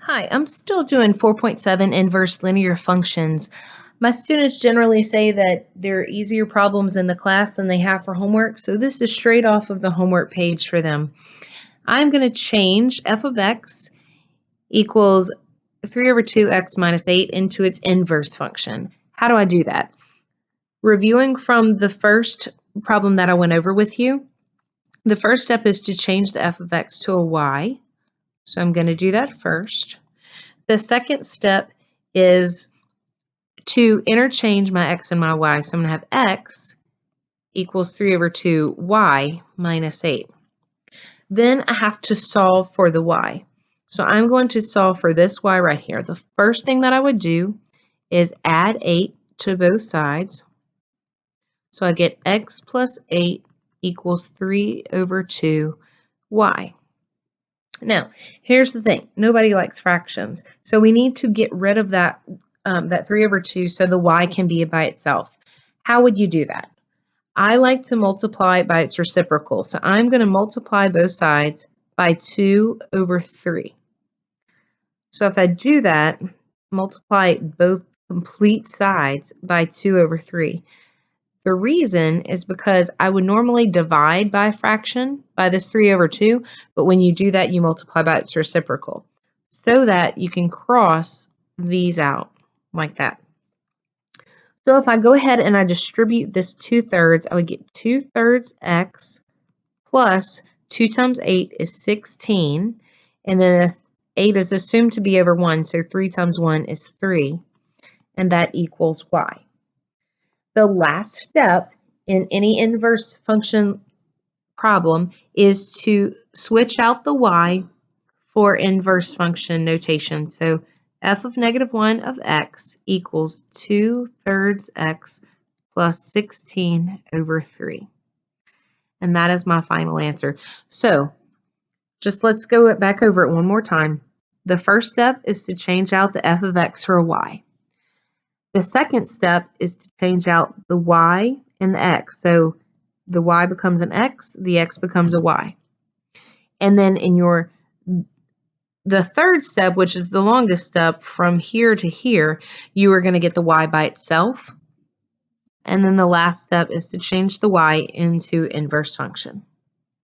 Hi, I'm still doing 4.7 inverse linear functions. My students generally say that there are easier problems in the class than they have for homework, so this is straight off of the homework page for them. I'm going to change f of x equals 3 over 2x minus 8 into its inverse function. How do I do that? Reviewing from the first problem that I went over with you, the first step is to change the f of x to a y. So I'm going to do that first. The second step is to interchange my x and my y. So I'm going to have x equals 3 over 2y minus 8. Then I have to solve for the y. So I'm going to solve for this y right here. The first thing that I would do is add 8 to both sides. So I get x plus 8 equals 3 over 2y. Now, here's the thing. Nobody likes fractions. So we need to get rid of that 3 over 2 so the y can be by itself. How would you do that? I like to multiply by its reciprocal. So I'm going to multiply both sides by 2 over 3. So if I do that, multiply both complete sides by 2 over 3. The reason is because I would normally divide by a fraction by this 3 over 2, but when you do that, you multiply by its reciprocal so that you can cross these out like that. So if I go ahead and I distribute this 2/3, I would get 2/3 x plus 2 times 8 is 16, and then 8 is assumed to be over 1, so 3 times 1 is 3, and that equals y. The last step in any inverse function problem is to switch out the y for inverse function notation. So f of -1 of x equals 2/3 x plus 16 over 3. And that is my final answer. So just let's go back over it one more time. The first step is to change out the f of x for a y. The second step is to change out the y and the x. So the y becomes an x, the x becomes a y. And then in the third step, which is the longest step, from here to here, you are going to get the y by itself. And then the last step is to change the y into inverse function.